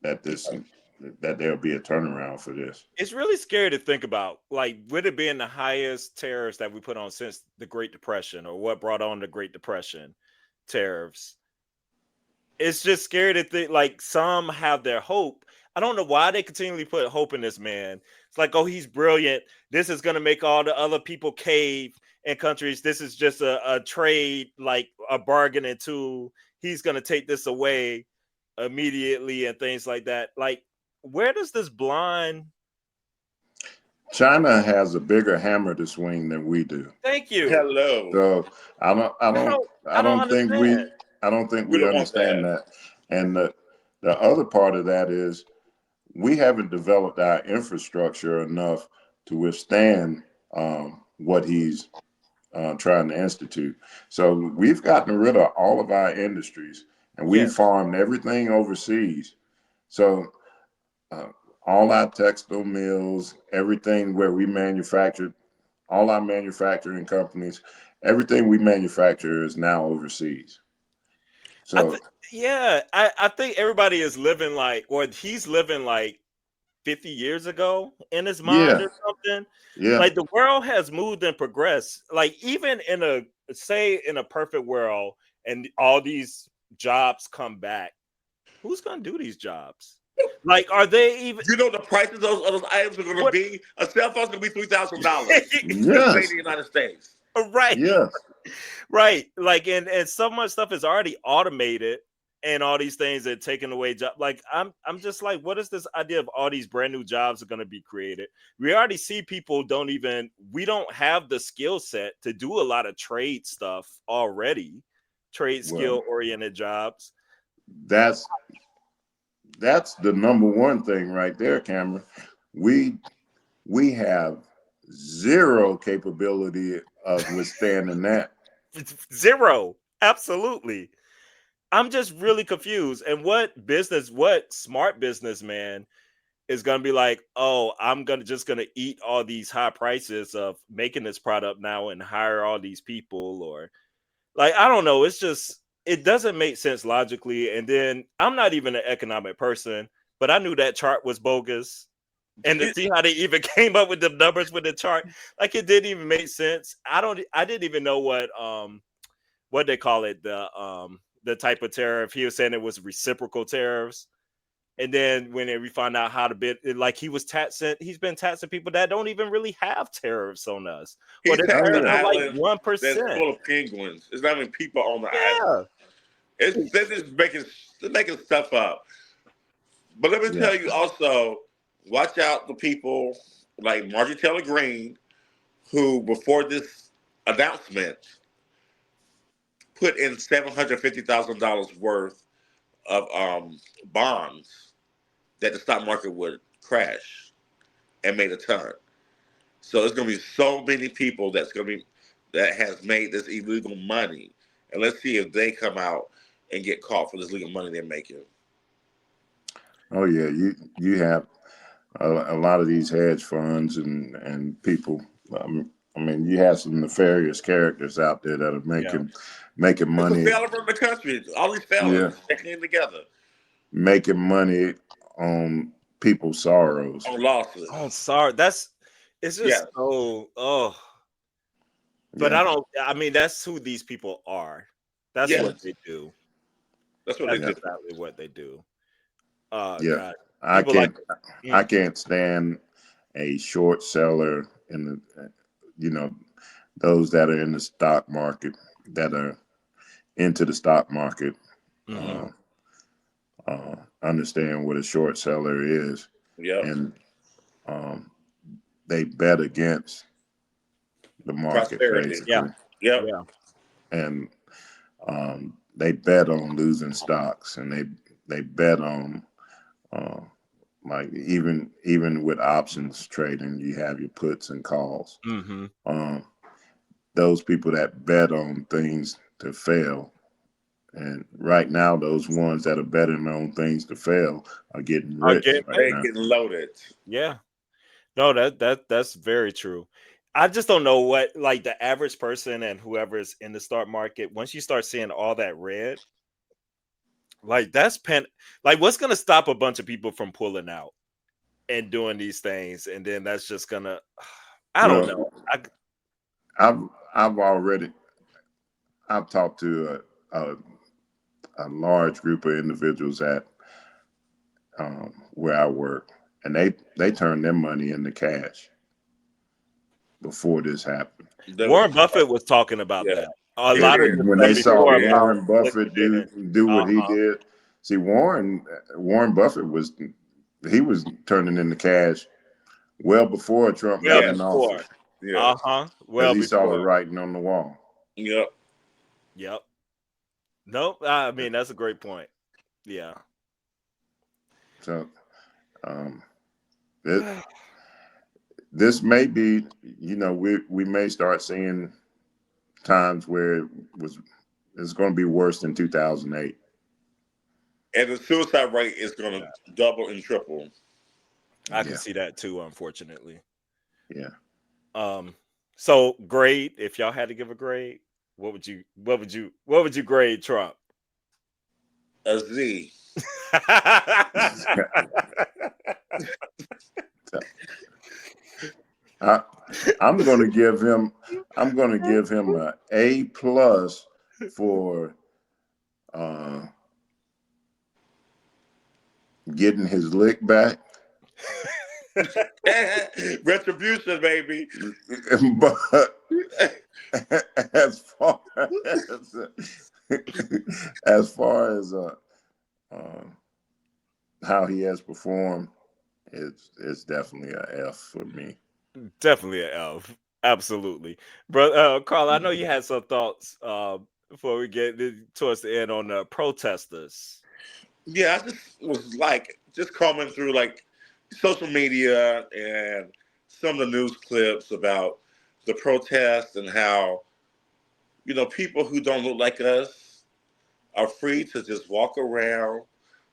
that there'll be a turnaround for this. It's really scary to think about, like, with it being the highest tariffs that we put on since the Great Depression, or what brought on the Great Depression tariffs. It's just scary to think, like, some have their hope. I don't know why they continually put hope in this man. It's like, oh, he's brilliant. This is going to make all the other people cave in countries. This is just a trade, like a bargaining tool. He's going to take this away immediately and things like that. Like, where does this blind... China has a bigger hammer to swing than we do. Thank you. hello. So I don't think We we don't want understand that. And the other part of that is we haven't developed our infrastructure enough to withstand what he's trying to institute. So we've gotten rid of all of our industries, and we Yes. farmed everything overseas. So all our textile mills, everything where we manufactured, all our manufacturing companies, everything we manufacture is now overseas. So I think everybody is living like, or he's living like 50 years ago in his mind yeah, or something. yeah. Like, the world has moved and progressed. Like, even in a perfect world and all these jobs come back, who's gonna do these jobs? Like, are they even... You know the prices of those items are going to be? A cell phone's going to be $3,000. Yes. Made in the United States. Right. Yes. Right. Like, and so much stuff is already automated, and all these things are taking away jobs. Like, I'm just like, what is this idea of all these brand new jobs are going to be created? We already see people we don't have the skill set to do a lot of trade stuff already, trade skill oriented jobs. That's the number one thing right there, Cameron. We have zero capability of withstanding that. Zero. Absolutely. I'm just really confused. And what smart businessman is going to be like, oh, I'm just going to eat all these high prices of making this product now and hire all these people? Or, like, I don't know. It's just, it doesn't make sense logically. And then I'm not even an economic person, but I knew that chart was bogus. And to see how they even came up with the numbers with the chart, like, it didn't even make sense. I didn't even know what they call it, the type of tariff. He was saying it was reciprocal tariffs. And then when we found out how to bid, like, he's been taxing people that don't even really have tariffs on us. He's Or taxing an like island 1%. that's full of penguins. There's not even people on the Yeah. island. They're just making stuff up. But let me tell you also, watch out the people like Marjorie Taylor Greene, who before this announcement put in $750,000 worth of bonds that the stock market would crash, and made a ton. So there's going to be so many people that has made this illegal money, and let's see if they come out and get caught for this legal money they're making. Oh yeah, you have a lot of these hedge funds and people. I mean, you have some nefarious characters out there that are making money. It's a failing from the country. All these failings sticking in together, making money on people's sorrows. on losses. Oh, sorry. It's just But I mean, that's who these people are. That's what they do. That's what That's they do. Exactly what they do. Yeah, God. I can't stand a short seller in the, those that are in the stock market, that are into the stock market, understand what a short seller is, Yep. and they bet against the market Prosperity. basically, Yep. Yeah. and they bet on losing stocks, and they bet on like even with options trading, you have your puts and calls. Those people that bet on things to fail, and right now those ones that are betting on things to fail are getting rich right now. Getting loaded. Yeah. No, that's very true. I just don't know what, like, the average person and whoever's in the stock market, once you start seeing all that red, like like, what's gonna stop a bunch of people from pulling out and doing these things, and then that's just gonna I don't know. I've talked to a large group of individuals at where I work, and they turn their money into cash before this happened. Warren Buffett was talking about that. A lot of When they saw before Warren Buffett do what he did. See, Warren Buffett was turning into cash well before Trump got in office. Yeah. Well, he saw the before. writing on the wall. Yep. Nope. I mean, that's a great point. Yeah. So, this may be, we may start seeing times where it's going to be worse than 2008. And the suicide rate is going to double and triple. I can see that too, unfortunately. Yeah. So grade, if y'all had to give a grade, what would you grade Trump? A Z. I'm going to give him a A+ for getting his lick back. Retribution, baby. But as far as how he has performed, it's definitely an F for me. Definitely an F. Absolutely. But Carl, I know you had some thoughts before we get towards the end on the protesters. Yeah, I just was just combing through social media and some of the news clips about the protests and how, people who don't look like us are free to just walk around,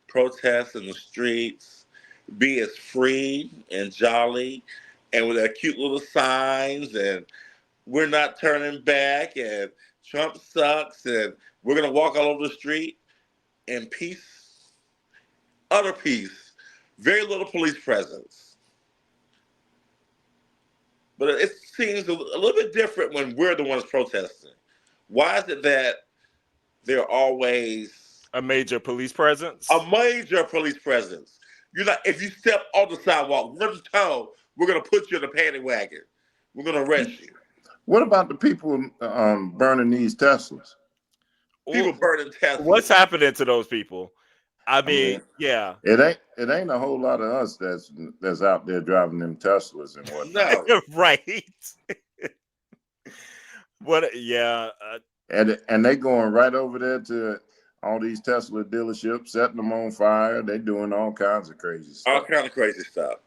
protest in the streets, be as free and jolly, and with their cute little signs, and we're not turning back, and Trump sucks, and we're going to walk all over the street in peace, utter peace, very little police presence. But it seems a little bit different when we're the ones protesting. Why is it that they're always a major police presence? A major police presence. If you step on the sidewalk one toe, we're gonna put you in a paddy wagon. We're gonna arrest you. What about the people burning these Teslas? People burning Teslas. What's happening to those people? I mean, yeah. It ain't a whole lot of us that's out there driving them Teslas and whatnot. No. Right. Yeah. And they going right over there to all these Tesla dealerships, setting them on fire. They doing all kinds of crazy stuff. All kinds of crazy stuff.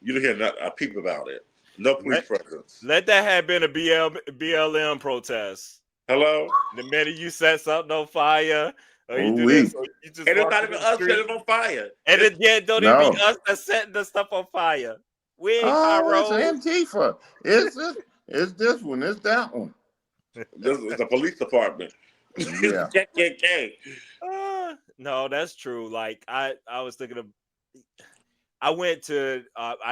You don't hear a peep about it. No police presence. Let that have been a BLM protest. Hello? The minute you set something on fire, or you do this, or you just and it's not even us setting it on fire. And don't even be us that's setting the stuff on fire. We ain't pyro. It's Antifa. It's this one. It's that one. This is the police department. Yeah. No, that's true. Like I was thinking of. I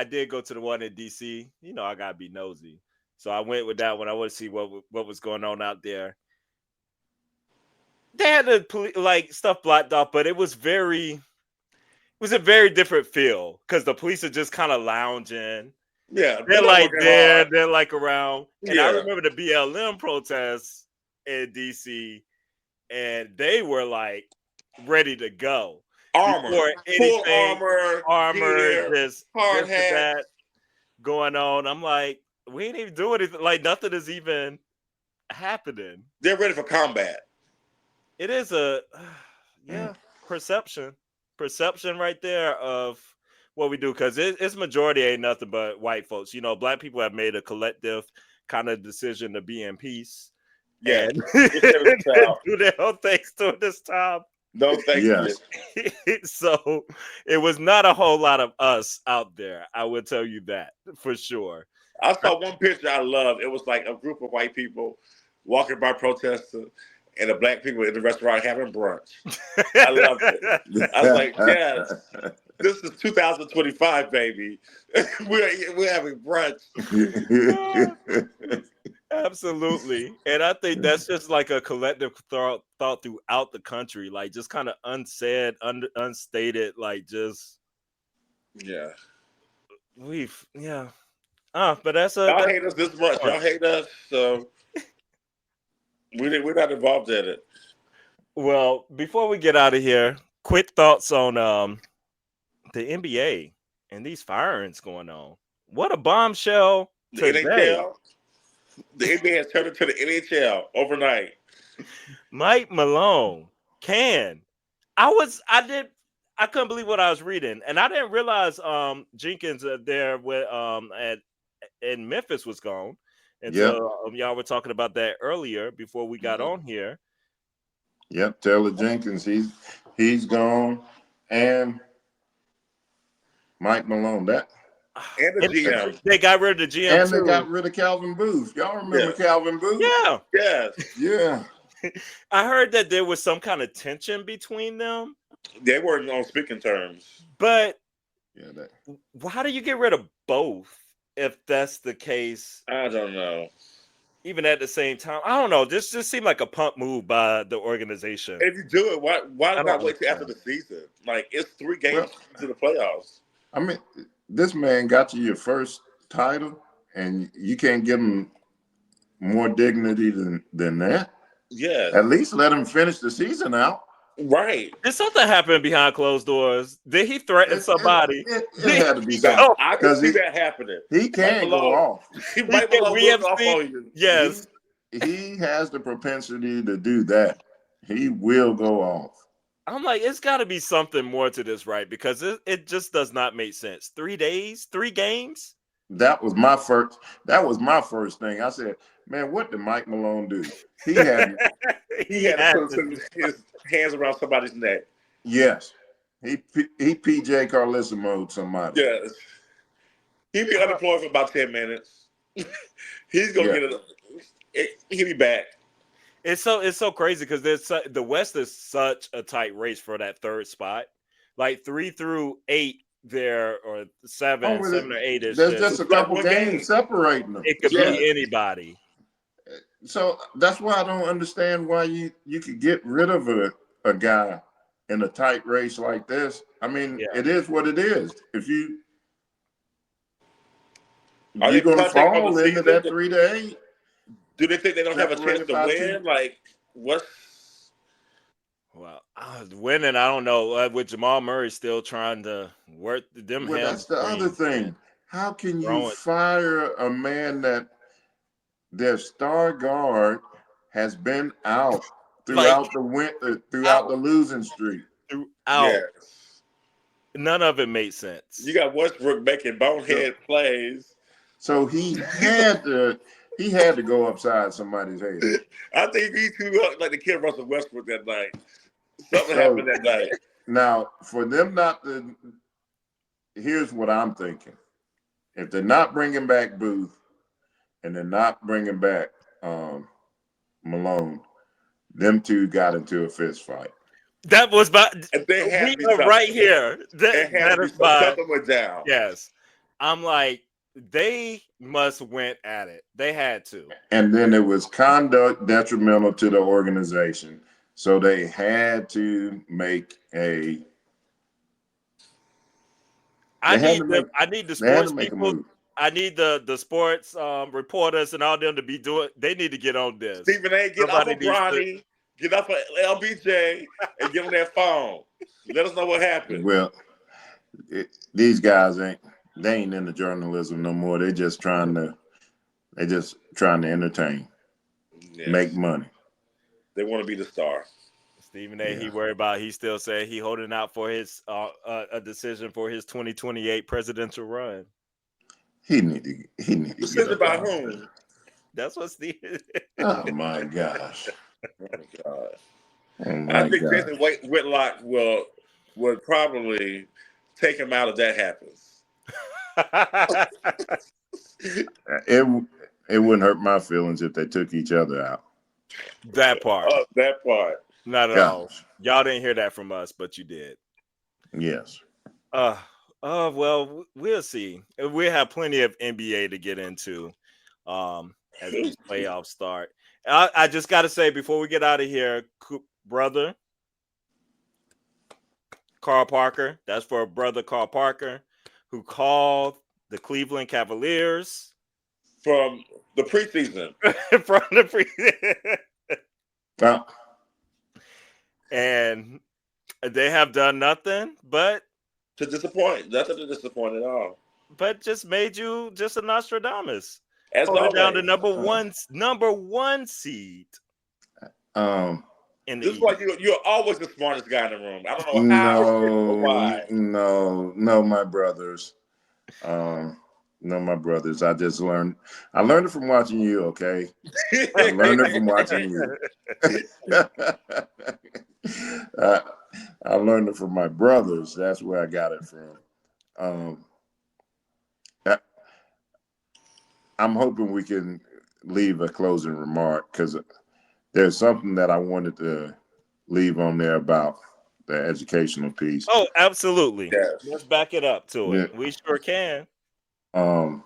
did go to the one in DC. I gotta be nosy, so I went with that one. I want to see what was going on out there. They had the stuff blocked off, but it was a very different feel because the police are just kind of lounging. Yeah, they're like there, they're like around. And I remember the BLM protests in DC, and they were like ready to go. Armor, Before full anything, armor, gear, this hard and hat. that going on. I'm like, we ain't even doing anything. Like nothing is even happening. They're ready for combat. It is a perception right there of what we do, because its majority ain't nothing but white folks. You know, black people have made a collective kind of decision to be in peace. Yeah, And child. do their own things during this time. No, thank Yes. you. So it was not a whole lot of us out there. I will tell you that for sure. I saw one picture I love. It was like a group of white people walking by protesting, and the black people in the restaurant having brunch. I loved it. I was like, yes, this is 2025, baby. we're having brunch. Absolutely. And I think that's just like a collective thought throughout the country, like just kind of unsaid, unstated, like just Yeah. But that's y'all hate us this much. Y'all hate us, so we're not involved in it. Well, before we get out of here, quick thoughts on the NBA and these firings going on. What a bombshell today. NHL. The NBA has turned into the NHL overnight. Mike Malone I couldn't believe what I was reading, and I didn't realize Jenkins there with in Memphis was gone. And so y'all were talking about that earlier before we got on here. Yep, Taylor Jenkins, he's gone, and Mike Malone, and the GM. They got rid of the GM and too. They got rid of Calvin Booth. Y'all remember Calvin Booth? Yeah. Yes. Yeah. I heard that there was some kind of tension between them. They weren't on speaking terms. But how do you get rid of both if that's the case? I don't know. Even at the same time, I don't know. This just seemed like a pump move by the organization. If you do it, why not wait till after the season? Like, it's 3 games to the playoffs. I mean, this man got you your first title, and you can't give him more dignity than that. Yes. At least let him finish the season out. Right. Did something happen behind closed doors? Did he threaten somebody? It had to be something. I can see that happening. He can go off. Mike Malone will go off on you. Yes. He has the propensity to do that. He will go off. I'm like, it's got to be something more to this, right? Because it just does not make sense. 3 days, 3 games. That was my first thing. I said, man, what did Mike Malone do? He had to put his hands around somebody's neck. Yes. He PJ Carlissimo'd somebody. Yes. He'd be unemployed for about 10 minutes. He's gonna get it. He'll be back. It's so crazy because the West is such a tight race for that third spot. Like 3 through 8 there, or 7 or 8 is there's just a couple games separating them. It could be anybody. So that's why I don't understand why you could get rid of a guy in a tight race like this. I mean, it is what it is. If you're going to fall into that 3 to 8. Do they think they don't have a chance to win? Like, what? Well, winning, I don't know. With Jamal Murray still trying to work them. Well, that's the other thing. How can you fire a man that their star guard has been out throughout the winter, throughout the losing streak? None of it made sense. You got Westbrook making bonehead plays. So he had to go upside somebody's head. I think he threw up like the kid Russell Westbrook that night. Something happened that night. Now, for them not to, here's what I'm thinking. If they're not bringing back Booth and they're not bringing back Malone, them two got into a fist fight. That was right here. That is something went down. Yes. I'm like, they must went at it. They had to. And then it was conduct detrimental to the organization. So they had to make a. I need the sports people. I need the sports reporters and all them to be doing. They need to get on this. Stephen A. Get off of Bronny. Get off of LBJ and get on that phone. Let us know what happened. Well, these guys ain't into journalism no more. They're just trying to entertain, make money. They want to be the star. Stephen A. He worried about. He still said he holding out for his a decision for his 2028 presidential run. He need to Decision by whom? That's what Steve. Oh my gosh! Oh my God! Oh my I think God. Jason Whitlock would probably take him out if that happens. It wouldn't hurt my feelings if they took each other out. That part. That part. Not at all. Y'all didn't hear that from us, but you did. Yes. Well, we'll see. We have plenty of NBA to get into as these playoffs start. I just got to say before we get out of here, brother Carl Parker, that's for brother Carl Parker, who called the Cleveland Cavaliers from the preseason. And they have done nothing but to disappoint. Nothing to disappoint at all. But just made you just a Nostradamus. As always. Down to number one seed. This is like you're always the smartest guy in the room. I don't know how or why. No, my brothers. No, my brothers. I learned it from watching you, okay? I learned it from watching you. I learned it from my brothers. That's where I got it from. I'm hoping we can leave a closing remark because there's something that I wanted to leave on there about the educational piece. Oh, absolutely. Yes. Let's back it up to it. We sure can. And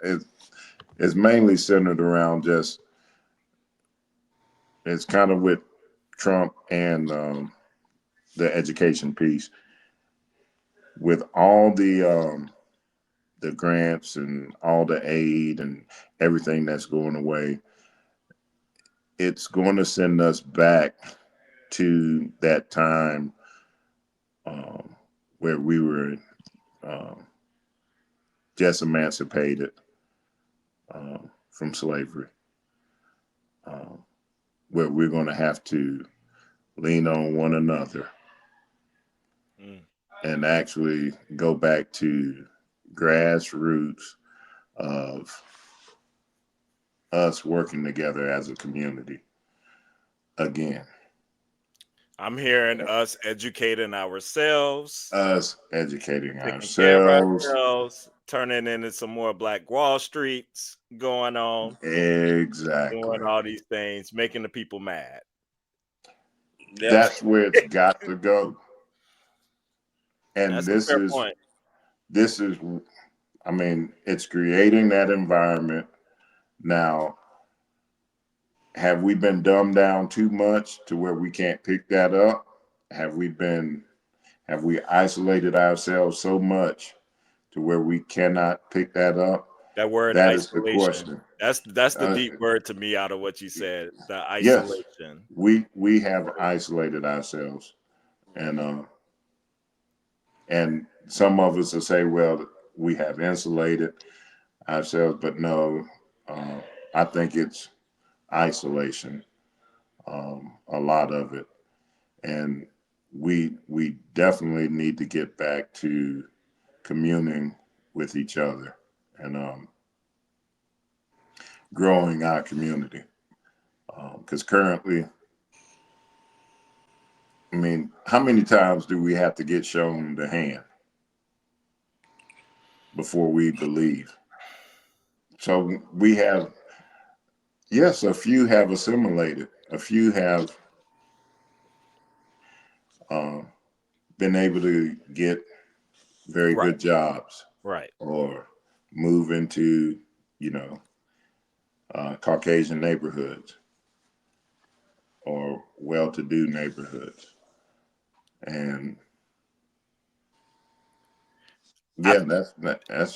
it's mainly centered around it's kind of with Trump and the education piece. With all the grants and all the aid and everything that's going away, it's going to send us back to that time where we were just emancipated from slavery, where we're going to have to lean on one another and actually go back to grassroots of us working together as a community again. I'm hearing us educating ourselves. Taking care of ourselves, turning into some more Black Wall Streets going on. Exactly. Doing all these things, making the people mad. That's where it's got to go. And that's this is, I mean, it's creating that environment. Now, have we been dumbed down too much to where we can't pick that up? Have we isolated ourselves so much to where we cannot pick that up? That word that isolation. Is the question. That's the deep word to me out of what you said. The isolation. Yes, we have isolated ourselves. And some of us will say, well, we have insulated ourselves, but no, I think it's isolation, a lot of it. And we definitely need to get back to communing with each other and growing our community. Because currently, I mean, how many times do we have to get shown the hand before we believe? So we have, yes, a few have assimilated. A few have been able to get very good jobs. Right. Or move into, Caucasian neighborhoods or well-to-do neighborhoods. And yeah, that's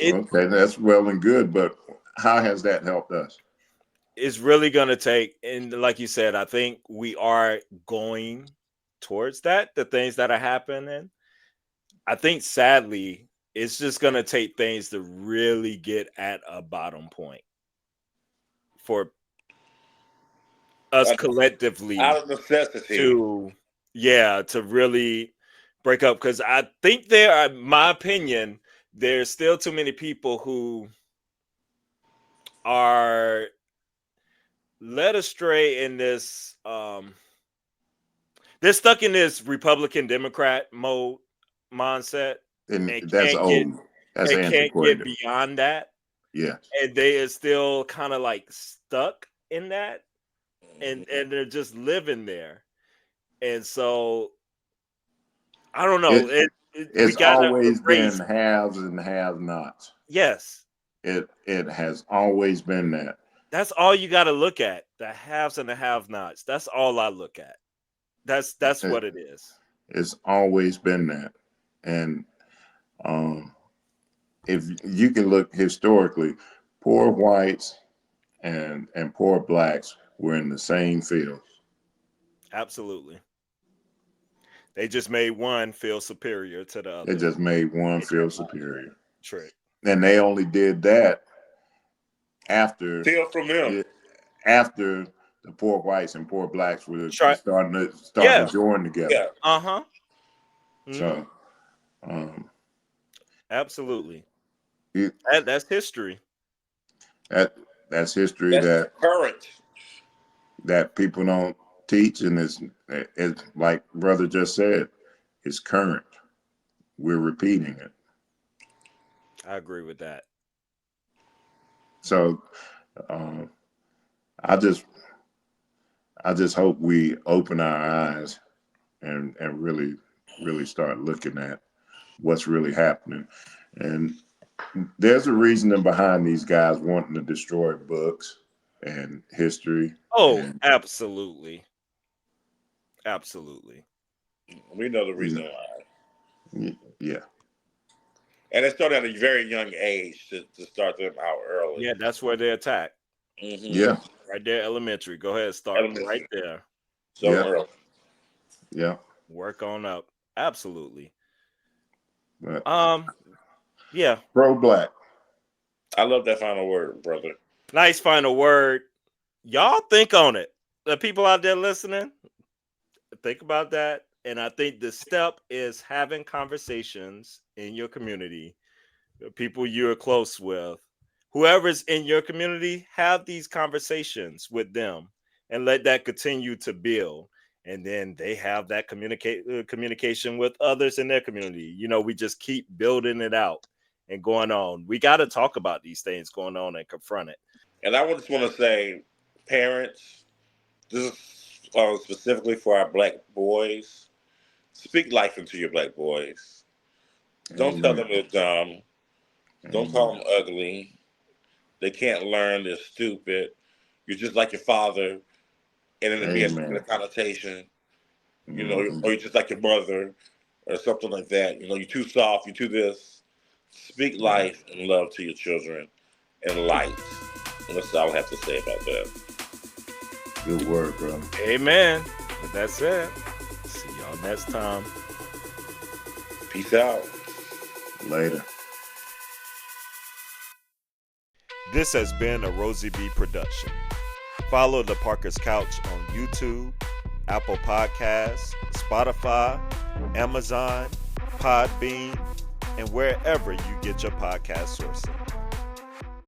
okay. That's well and good, but how has that helped us? it's really going to take, and like you said, I think we are going towards that, the things that are happening. I think sadly, it's just going to take things to really get at a bottom point for us collectively out of necessity to really break up, because I think there are, my opinion, there's still too many people who are led astray in this they're stuck in this Republican Democrat mode mindset And and that's old. That's can't get antiquated. beyond that, Yeah. and they are still kind of like stuck in that, and they're just living there. And so I don't know. We It's gotta always erase. been haves and have-nots. Yes, It has always been that. that's all you got to look at. The haves and the have-nots. That's all I look at. That's what it is. It's always been that. And if you can look historically, poor whites and poor blacks were in the same field. Absolutely. They just made one feel superior to the other. They just made one feel superior. Trick. And they only did that after steal from them. after the poor whites and poor blacks were starting to join together. Yeah. Uh-huh. So absolutely. That's history. That's history That's current. That people don't teach, and it's like brother just said, it's current. We're repeating it. I agree with that. So I just hope we open our eyes and really start looking at what's really happening. And there's a reasoning behind these guys wanting to destroy books and history. Oh, absolutely. Absolutely. We know the reason why. Yeah. And it started at a very young age to start them out early. Yeah, that's where they attack. Mm-hmm. Yeah. Right there, elementary. Go ahead, start right there. So early. Yeah. Work on up. Absolutely. But, yeah. Pro-black. I love that final word, brother. Nice final word. Y'all think on it. The people out there listening, think about that. And I think the step is having conversations in your community, the people you're close with, whoever's in your community, have these conversations with them and let that continue to build. And then they have that communication with others in their community. You know, we just keep building it out and going on. We got to talk about these things going on and confront it. And I just want to say, parents, this is specifically for our black boys. Speak life into your black boys. Don't tell them they're dumb. Don't call them ugly. They can't learn. They're stupid. You're just like your father. And then it be a connotation. You know, or you're just like your mother or something like that. You know, you're too soft. You're too this. Speak life and love to your children and light. And that's all I have to say about that. Good word, bro. Amen. But that's it. See y'all next time. Peace out. Later. This has been a Rosie B production. Follow the Parker's Couch on YouTube, Apple Podcasts, Spotify, Amazon, Podbean, and wherever you get your podcast sourcing.